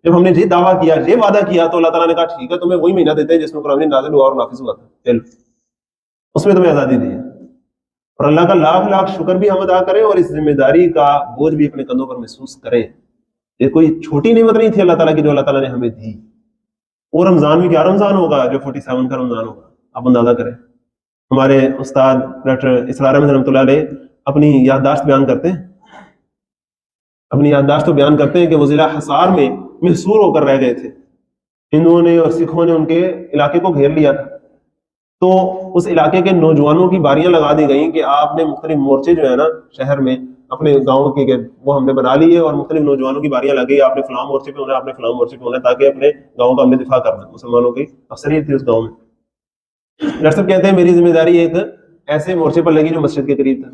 جب ہم نے یہ دعویٰ کیا, یہ وعدہ کیا, تو اللہ تعالیٰ نے کہا ٹھیک ہے, تمہیں وہی مہینہ دیتے ہیں جس میں قرآن نازل ہوا اور نافذ ہوا تھا, چلو اس میں تمہیں آزادی دی ہے. اور اللہ کا لاکھ لاکھ شکر بھی ہم ادا کریں اور اس ذمہ داری کا بوجھ بھی اپنے کندھوں پر محسوس کریں. یہ کوئی چھوٹی نعمت نہیں تھی اللہ تعالیٰ کی جو اللہ تعالیٰ نے ہمیں دی. اور رمضان بھی کیا رمضان ہوگا جو 47 کا رمضان ہوگا, آپ اندازہ کریں. ہمارے استاد ڈاکٹر اسرار احمد رحمۃ اللہ علیہ اپنی یادداشت بیان کرتے ہیں, اپنی یادداشت تو بیان کرتے ہیں کہ وہ ضلع حصار میں محصور ہو کر رہ گئے تھے. ہندوؤں نے اور سکھوں نے ان کے علاقے کو گھیر لیا تھا. تو اس علاقے کے نوجوانوں کی باریاں لگا دی گئیں کہ آپ نے مختلف مورچے جو ہے نا شہر میں اپنے گاؤں کے وہ ہم نے بنا لیے, اور مختلف نوجوانوں کی باریاں لگی, آپ نے فلاں مورچے پہ ہونا, آپ نے فلاں مورچے پہ ہونا, تاکہ اپنے گاؤں کا ہم نے دفاع کرنا. مسلمانوں کی اکثریت تھی اس گاؤں میں. ڈاکٹر صاحب کہتے ہیں میری ذمہ داری ایک ایسے مورچے پر لگی جو مسجد کے قریب تھا,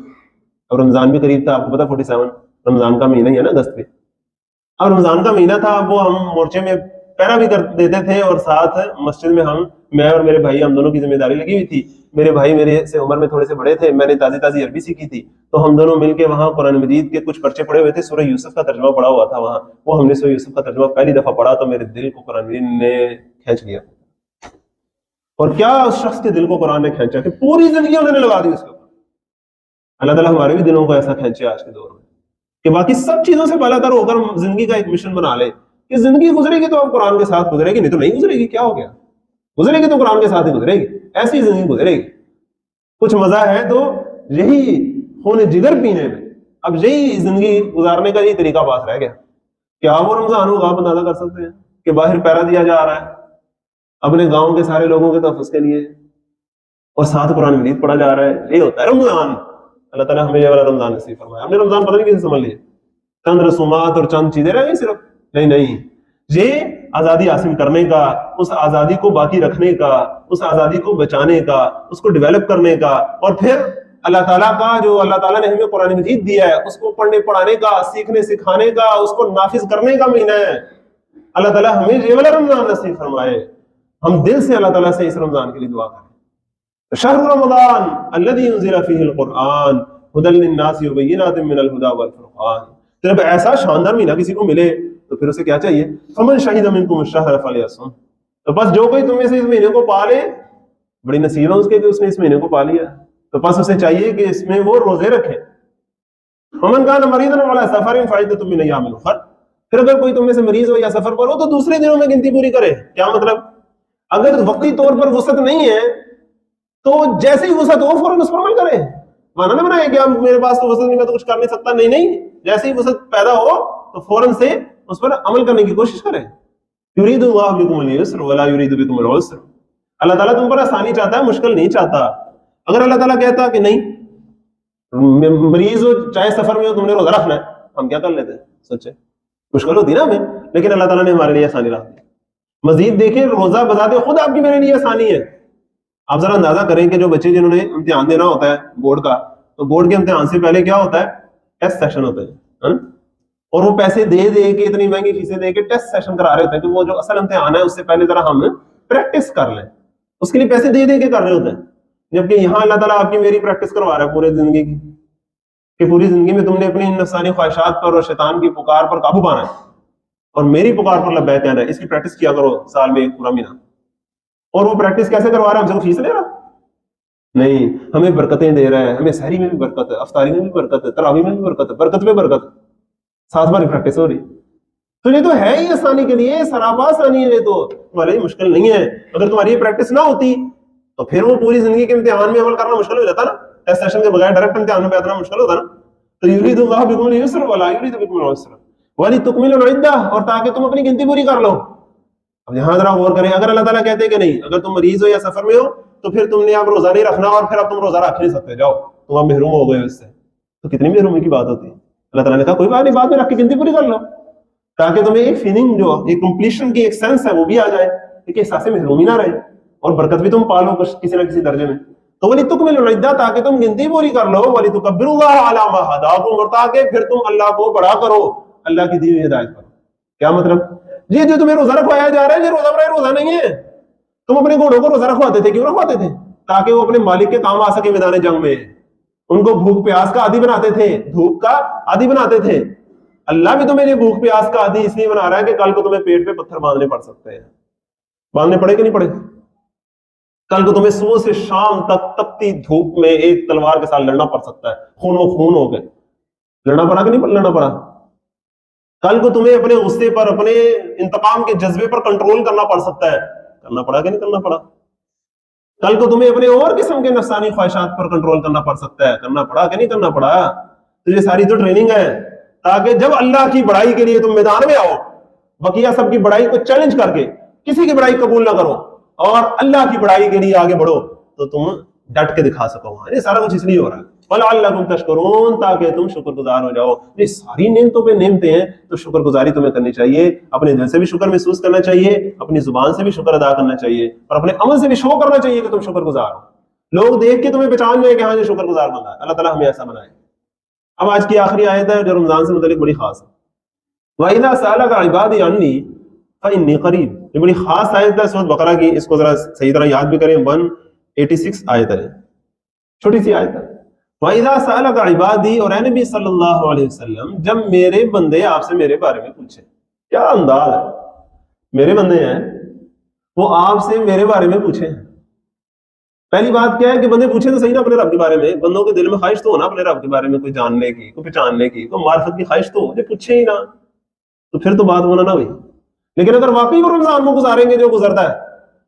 اور رمضان بھی قریب تھا. آپ کو پتا 47 رمضان کا مہینہ ہی ہے نا, اگست پہ. اب رمضان کا مہینہ تھا, وہ ہم مورچے میں پہرا بھی کر دیتے تھے, اور ساتھ مسجد میں میں اور میرے بھائی, ہم دونوں کی ذمہ داری لگی ہوئی تھی. میرے بھائی میرے سے عمر میں تھوڑے سے بڑے تھے, میں نے تازی عربی سیکھی تھی, تو ہم دونوں مل کے وہاں قرآن مجید کے کچھ پرچے پڑے ہوئے تھے. سورہ یوسف کا ترجمہ پڑا ہوا تھا وہاں, وہ ہم نے سورہ یوسف کا ترجمہ پہلی دفعہ پڑھا تو میرے دل کو قرآن مجید نے کھینچ لیا. اور کیا اس شخص کے دل کو قرآن نے کھینچا کہ پوری زندگی انہوں نے لگا دی اس کے اوپر. اللہ تعالیٰ ہمارے بھی دلوں کو ایسا کھینچے آج کے دور میں کہ باقی سب چیزوں سے بالا تر ہو کر زندگی کا ایک مشن بنا لے کہ زندگی گزرے گی تو اب قرآن کے ساتھ گزرے گی, نہیں تو نہیں گزرے گی. کیا ہو گیا؟ گزرے گی تو قرآن کے ساتھ ہی گزرے گی, ایسی زندگی گزرے گی. کچھ مزہ ہے تو یہی خون جگر پینے میں. اب یہی زندگی گزارنے کا یہی طریقہ پاس رہ گیا. کیا وہ رمضان ہوگا آپ اندازہ کر سکتے ہیں کہ باہر پیرا دیا جا رہا ہے اپنے گاؤں کے سارے لوگوں کے تحفظ کے لیے, اور ساتھ قرآن مجید پڑھا جا رہا ہے. یہ ہوتا ہے رمضان. اللہ تعالیٰ ہمیں یہ والا رمضان نصیب فرمائے. ہم نے رمضان پتہ نہیں کیسے سمجھ لیا, چند رسومات اور چند چیزیں رہ گئی صرف. نہیں, یہ آزادی حاصل کرنے کا, اس آزادی کو باقی رکھنے کا, اس آزادی کو بچانے کا, اس کو ڈیولپ کرنے کا, اور پھر اللہ تعالیٰ کا جو اللہ تعالیٰ نے ہمیں قرآن مجید دیا ہے اس کو پڑھنے پڑھانے کا, سیکھنے سکھانے کا, اس کو نافذ کرنے کا مہینہ ہے. اللہ تعالیٰ ہمیں یہ والا رمضان نصیب فرمائے. ہم دل سے اللہ تعالیٰ سے اس رمضان کے لیے دعا کریں. شہر رمضان الذی انزل فیہ القرآن ھدی للناس وبینات من الھدی والفرقان. جب ایسا شاندار مہینہ کسی کو ملے تو پھر اسے کیا چاہیے؟ فمن شہد منکم الشہر فلیصم. تو بس جو کوئی تم میں سے اس مہینے کو پا لے, بڑی نصیب ہے اس کے کہ اس نے اس مہینے کو پا لیا, تو بس اسے چاہیے کہ اس میں وہ روزے رکھے. ومن کان مریضا علی سفر فعدۃ من ایام اخر. پھر اگر کوئی تم میں سے مریض ہو یا سفر پر ہو تو دوسرے دنوں میں گنتی پوری کرے. کیا مطلب؟ اگر وقتی طور پر وسعت نہیں ہے تو جیسے ہی وسعت ہو فوراً اس پر عمل کرے. مانا نہ بنائے کہ اب میرے پاس تو وسعت نہیں, میں تو کچھ کر نہیں سکتا. نہیں, جیسے ہی وسعت پیدا ہو تو فوراً سے اس پر عمل کرنے کی کوشش کرے. یرید اللہ بکم اليسر ولا یرید بکم العسر. اللہ تعالیٰ تم پر آسانی چاہتا ہے, مشکل نہیں چاہتا. اگر اللہ تعالیٰ کہتا کہ نہیں مریض ہو چاہے سفر میں ہو تم نے روزہ رکھنا ہے, ہم کیا کر لیتے ہیں؟ سوچے مشکل ہوتی نا ہمیں, لیکن اللہ تعالیٰ نے ہمارے لیے آسانی رکھ دی. مزید دیکھیں روزہ بذات خود آپ کی میرے لیے آسانی ہے. آپ ذرا اندازہ کریں کہ جو بچے جنہوں نے امتحان دینا ہوتا ہے بورڈ کا, تو بورڈ کے امتحان سے پہلے کیا ہوتا ہے؟ ٹیسٹ سیشن ہوتا ہے، اور وہ پیسے دے کے اتنی مہنگی فیسیں دے کے ٹیسٹ سیشن کرا رہے ہوتے ہیں کہ وہ جو اصل امتحان ہے اس سے پہلے ذرا ہم پریکٹس کر لیں، اس کے لیے پیسے دے کے کر رہے ہوتے ہیں. جبکہ یہاں اللہ تعالیٰ آپ کی میری پریکٹس کروا رہا ہے پورے زندگی کی، کہ پوری زندگی میں تم نے اپنی نفسانی خواہشات پر اور شیطان کی پکار پر قابو پانا ہے اور میری پکار پر لبیک کہنا ہے. اس کی پریکٹس کیا کرو سال میں ایک پورا مہینہ. اور وہ پریکٹس کیسے کروا رہا ہے؟ ہم سے فیس لے رہا نہیں، ہمیں برکتیں دے رہا ہے، ہمیں سحری میں بھی برکت ہے، افطاری میں بھی برکت ہے، تراویح میں بھی برکت ہے، برکت پہ برکت، ساتھ بار پریکٹس ہو رہی. تو یہ تو ہے ہی آسانی کے لیے، سراپا آسانی ہے، یہ تو تمہارے لیے مشکل نہیں ہے. اگر تمہاری یہ پریکٹس نہ ہوتی تو پھر وہ پوری زندگی کے امتحان میں عمل کرنا مشکل ہو جاتا نا. ٹیسٹ سیشن کے بغیر ڈائریکٹ امتحان میں بیٹھنا مشکل ہوتا نا. تو یرید اللہ بکم اليسر ولا یرید بکم العسر ولتکملوا العدہ، اور تاکہ تم اپنی گنتی پوری کر لو. اب یہاں ذرا غور کریں، اگر اللہ تعالیٰ کہتے ہیں کہ نہیں، اگر تم مریض ہو یا سفر میں ہو تو پھر تم نے اب روزہ نہیں رکھنا اور پھر اب تم روزہ رکھ نہیں سکتے، جاؤ تم اب محروم ہو گئے اس سے، تو کتنی محرومی کی بات ہوتی ہے. اللہ تعالیٰ نے کہا کوئی بات نہیں، بعد میں رکھ کے گنتی پوری کر لو، تاکہ تمہیں ایک فیلنگ جو ایک کمپلیشن کی ایک سینس ہے وہ بھی آ جائے، کہ احساس محرومی نہ رہے اور برکت بھی تم پالو کسی نہ کسی درجے میں. تو وَلِتُكْمِلُوا الْعِدَّةَ، تاکہ تم گنتی پوری کر لو، وَلِتُكَبِّرُوا اللَّهَ عَلَىٰ مَا هَدَاكُمْ، اور تاکہ پھر تم اللہ کو بڑا کرو اللہ کی دی ہوئی ہدایت پر. کیا مطلب؟ یہ جو تمہیں روزہ رکھوایا جا رہا ہے یہ روزہ برائے روزہ نہیں ہے. تم اپنے گھوڑوں کو روزہ رکھواتے تھے، کیوں رکھواتے تھے؟ تاکہ وہ اپنے مالک کے کام آ سکے میدان جنگ میں. ان کو بھوک پیاس کا عادی بناتے تھے، دھوپ کا عادی بناتے تھے. اللہ بھی تمہیں یہ بھوک پیاس کا عادی اس لیے بنا رہا ہے کہ کل کو تمہیں پیٹ پہ پتھر باندھنے پڑ سکتے ہیں. باندھنے پڑے کہ نہیں پڑے؟ کل کو تمہیں صبح سے شام تک تپتی دھوپ میں ایک تلوار کے ساتھ لڑنا پڑ سکتا ہے، خون و خون ہو گئے. لڑنا پڑا کہ نہیں لڑنا پڑا؟ کل کو تمہیں اپنے غصے پر، اپنے انتقام کے جذبے پر کنٹرول کرنا پڑ سکتا ہے، کرنا پڑا کہ نہیں کرنا پڑا؟ کل کو تمہیں اپنے اور قسم کے نفسانی خواہشات پر کنٹرول کرنا پڑ سکتا ہے، کرنا پڑا کہ نہیں کرنا پڑا؟ تو یہ ساری تو ٹریننگ ہے تاکہ جب اللہ کی بڑائی کے لیے تم میدان میں آؤ، بقیہ سب کی بڑائی کو چیلنج کر کے کسی کی بڑائی قبول نہ کرو اور اللہ کی بڑائی کے لیے آگے بڑھو، تو تم ڈٹ کے دکھا سکو. یہ سارا کچھ اس لیے ہو رہا ہے وَلَعَلَّكُمْ تَشْكُرُونَ، تاکہ تم شکر گزار ہو جاؤ. یہ ساری نعمتوں پہ نعمتیں ہیں تو شکر گزاری تمہیں کرنی چاہیے. اپنے دل سے بھی شکر محسوس کرنا چاہیے، اپنی زبان سے بھی شکر ادا کرنا چاہیے، اور اپنے عمل سے بھی شو کرنا چاہیے کہ تم شکر گزار ہو. لوگ دیکھ کے تمہیں پہچان جائے کہ ہاں یہ شکر گزار بندہ ہے. اللہ تعالیٰ ہمیں ایسا بنائے. اب آج کی آخری آیت ہے جو رمضان سے متعلق بڑی خاص ہے. وَإِذَا سَأَلَكَ عِبَادِي عَنِّي فَإِنِّي قَرِيبٌ. یہ بڑی خاص آیت ہے سورۃ بقرہ کی، اس کو ذرا صحیح طرح یاد بھی کریں. 186 آیت ہے، چھوٹی سی آیت ہے. وَإِذَا سَأَلَكَ عِبَادِي، اور اے نبی صلی اللہ علیہ وسلم جب میرے بندے آپ سے میرے بارے میں پوچھیں. کیا انداز ہے، میرے بندے ہیں وہ آپ سے میرے بارے میں پوچھیں. پہلی بات کیا ہے کہ بندے پوچھیں تو صحیح نا اپنے رب کے بارے میں. بندوں کے دل میں خواہش تو ہونا اپنے رب کے بارے میں کوئی جاننے کی، کوئی پہچاننے کی، کوئی معرفت کی خواہش تو ہو. جو پوچھیں ہی نہ تو پھر تو بات ہونا نہ ہوئی. لیکن اگر واقعی وہ رمضان میں گزاریں گے جو گزرتا ہے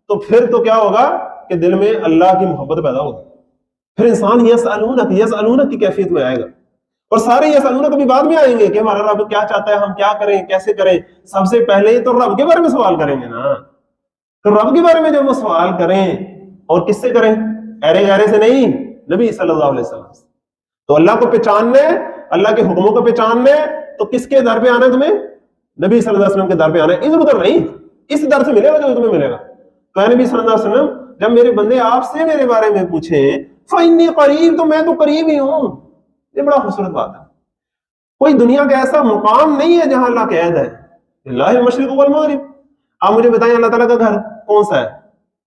تو پھر تو کیا ہوگا کہ دل میں اللہ کی محبت پیدا ہوگی. پھر انسان یسألونک کی کیفیت میں آئے گا، اور سارے یسألونک بھی بعد میں آئیں گے کہ ہمارا رب کیا چاہتا ہے، ہم کیا کریں، کیسے کریں. سب سے پہلے تو رب کے بارے میں سوال کریں گے نا. تو رب کے بارے میں جب وہ سوال کریں اور کس سے کریں؟ ایرے گہرے سے نہیں، نبی صلی اللہ علیہ وسلم سے. تو اللہ کو پہچاننے، اللہ کے حکموں کو پہچاننے تو کس کے در پہ آنا ہے تمہیں؟ نبی صلی اللہ علیہ وسلم کے در پہ آنا ہے. ادھر ادھر نہیں، اس در سے ملے گا جو تمہیں ملے گا. تو اے نبی صلی اللہ علیہ وسلم جب میرے بندے آپ سے میرے بارے میں پوچھیں فَإِنِّي قَرِيبٌ، تو میں تو قریب ہی ہوں. یہ بڑا خوبصورت بات ہے. کوئی دنیا کا ایسا مقام نہیں ہے جہاں اللہ قید ہے. اللہ المشرق والمغرب. آپ مجھے بتائیں اللہ تعالیٰ کا گھر کون سا ہے؟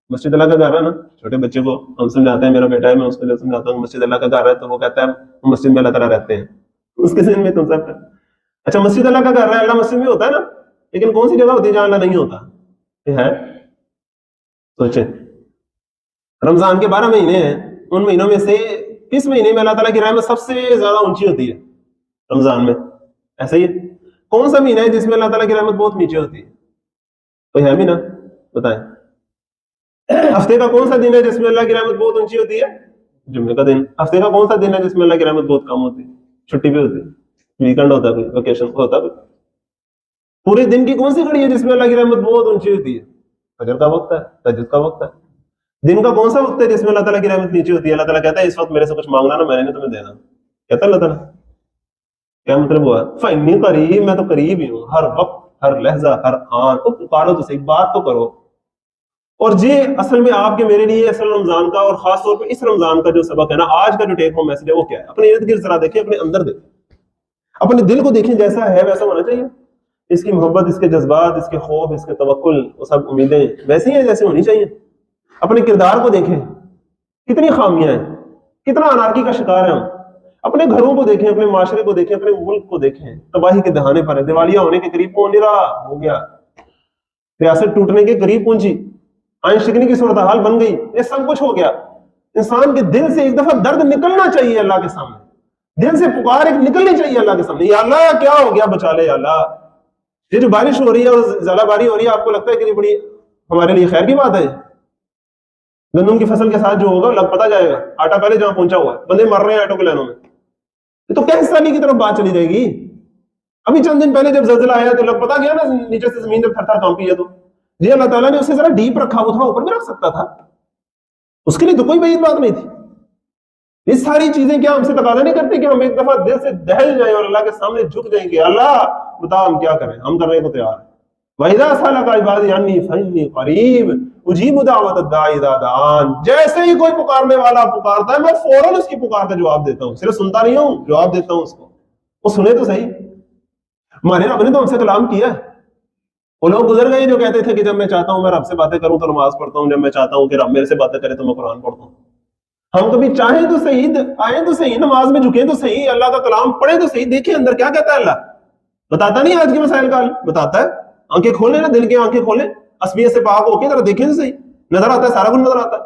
مسجد اللہ کا گھر ہے نا. چھوٹے بچے کو ہم سمجھاتے ہیں، میرا بیٹا ہے میں اس کو سمجھاتا ہوں مسجد اللہ کا گھر ہے، تو وہ کہتا ہے مسجد میں اللہ تعالیٰ رہتے ہیں. اس کے ذہن میں کنسیپٹ ہے اچھا مسجد اللہ کا گھر ہے، اللہ مسجد میں ہوتا ہے نا. لیکن کون سی جگہ ہوتی ہے جہاں اللہ نہیں ہوتا؟ یہ ہے سوچیں. رمضان کے 12 مہینے ہیں، ان مہینوں میں سے کس مہینے میں اللہ تعالیٰ کی رحمت سب سے زیادہ اونچی ہوتی ہے؟ رمضان میں. ایسا ہی ہے. کون سا مہینہ ہے جس میں اللہ تعالیٰ کی رحمت بہت نیچے ہوتی ہے؟ کوئی ہے مہینہ بتائیں. ہفتے کا کون سا دن ہے جس میں اللہ کی رحمت بہت اونچی ہوتی ہے؟ جمعے کا دن. ہفتے کا کون سا دن ہے جس میں اللہ کی رحمت بہت کم ہوتی ہے؟ چھٹی پہ ہوتی ہے، ویکینڈ ہوتا ہے، کوئی ویکیشن ہوتا ہے. پورے دن کی کون سی گھڑی ہے جس میں اللہ کی رحمت بہت اونچی ہوتی ہے؟ فجر کا وقت ہے، تہجد کا وقت ہے. دن کا کون سا وقت ہے جس میں اللہ تعالیٰ کی رحمت نیچے ہوتی ہے؟ اللہ تعالیٰ کہتا ہے اس وقت میرے سے کچھ مانگنا نا، میں نے تمہیں دینا. کہتا ہے اللہ تعالیٰ. کیا مطلب ہوا؟ فَإِنِّي قَرِيبٌ، میں تو قریب ہی ہوں. ہر وقت، ہر لحظہ، ہر آن. پکارو تو صحیح، بات تو کرو. اور یہ اصل میں آپ کے میرے لیے اصل رمضان کا اور خاص طور پہ اس رمضان کا جو سبق ہے نا، آج کا جو ٹیک ہوم میسج ہے وہ کیا ہے؟ اپنے ارد گرد ذرا دیکھیں، اپنے اندر دیکھیں، اپنے دل کو دیکھیں، جیسا ہے ویسا ہونا چاہیے. اس کی محبت، اس کے جذبات، اس کے خوف، اس کے توکل، وہ سب امیدیں ویسی ہیں جیسے ہونی چاہیے. اپنے کردار کو دیکھیں، کتنی خامیاں ہیں، کتنا انارکی کا شکار ہے ہم. اپنے گھروں کو دیکھیں، اپنے معاشرے کو دیکھیں، اپنے ملک کو دیکھیں، تباہی کے دہانے پر ہے. دیوالیہ ہونے کے قریب پہنچ نہیں رہا، ہو گیا. ریاست ٹوٹنے کے قریب پہنچی، آئین شکنی کی صورتحال بن گئی، یہ سب کچھ ہو گیا. انسان کے دل سے ایک دفعہ درد نکلنا چاہیے اللہ کے سامنے، دل سے پکار ایک نکلنی چاہیے اللہ کے سامنے، یا اللہ کیا ہو گیا، بچا لے یا اللہ. یہ جو بارش ہو رہی ہے اور زیادہ باری ہو رہی ہے، آپ کو لگتا ہے کہ یہ بڑی ہمارے لیے خیر کی بات ہے؟ گندم کی فصل کے ساتھ جو ہوگا لگ پتا جائے گا، آٹا پہلے جہاں پہنچا ہوا ہے، بندے مر رہے ہیں آٹو کے لائنوں میں. یہ تو کیسے سالی کی طرف بات چلی جائے گی. ابھی چند دن پہلے جب زلزلہ آیا تو لگ پتا گیا نا، نیچے سے زمین جب تھر تھر کانپی ہے تو جی اللہ تعالیٰ نے اسے ذرا ڈیپ رکھا ہوا تھا، اوپر بھی رکھ سکتا تھا، اس کے لیے تو کوئی بعید بات نہیں تھی. یہ ساری چیزیں کیا ہم سے تقاضا نہیں کرتے کہ ہم ایک دفعہ دل سے دہل جائیں اور اللہ کے سامنے جھک جائیں کہ اللہ بتا ہم کیا کریں، ہم کرنے کو تیار ہیں. وَإِذَا سَأَلَكَ عِبَادِي عَنِّي فَإِنِّي قَرِيبٌ أُجِيبُ دَعْوَةَ الدَّاعِ إِذَا دَعَانِ. جیسے ہی کوئی پکارنے والا پکارتا ہے میں فوراً اس کی پکار کا جواب دیتا ہوں. صرف سنتا نہیں ہوں، جواب دیتا ہوں اس کو. وہ سنے تو صحیح. ہمارے رب نے تو ہم سے کلام کیا ہے. وہ لوگ گزر گئے جو کہتے تھے کہ جب میں چاہتا ہوں میں رب سے باتیں کروں تو نماز پڑھتا ہوں، جب میں چاہتا ہوں کہ رب میرے سے باتیں کرے تو میں قرآن پڑھتا ہوں. ہم کبھی چاہیں تو صحیح، آئیں تو صحیح، نماز میں جھکیں تو صحیح، اللہ کا کلام پڑھیں تو صحیح، دیکھیں اندر کیا کہتا ہے. اللہ بتاتا نہیں آج کے مسائل کا حل؟ بتاتا ہے. آنکھیں کھولیں نا، دل کی آنکھیں کھولیں، عصبیت سے پاک ہو کے ذرا دیکھیں تو صحیح. نظر آتا ہے، سارا کچھ نظر آتا ہے.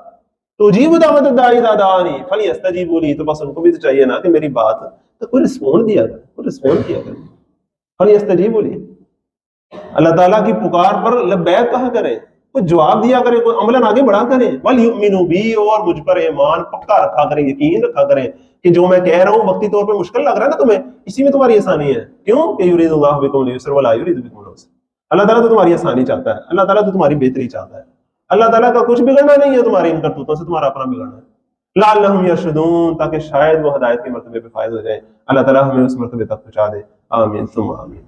تو اجیب دعوت الداعی اذا دعانی فلیستجیبوا لی. تو بس ان کو بھی تو چاہیے نا کہ میری بات تو کوئی رسپونڈ دیا کرے، کوئی رسپونڈ کیا کرے. فلیستجیبوا لی، اللہ تعالیٰ کی پکار پر لبیک کہا کریں، کوئی جواب دیا کریں، کوئی عملاً آگے بڑھا کریں. وَلْيُؤْمِنُوا بِي، اور مجھ پر ایمان پکا رکھا کریں، یقین رکھا کریں کہ جو میں کہہ رہا ہوں وقتی طور پہ مشکل لگ رہا ہے نا تمہیں، اسی میں تمہاری آسانی ہے. کیوں کہ یرید اللہ بکم اليسر ولا یرید بکم العسر. اللہ تعالیٰ تو تمہاری آسانی چاہتا ہے، اللہ تعالیٰ تو تمہاری بہتری چاہتا ہے. اللہ تعالیٰ کا کچھ بگڑنا نہیں ہے تمہاری ان کرتوتوں سے، تمہارا اپنا بگڑنا ہے. لعلہم یرشدون، تاکہ شاید وہ ہدایت کے مرتبے پہ فائز ہو جائیں. اللہ تعالیٰ ہمیں اس مرتبے تک پہنچا دے. آمین ثم آمین.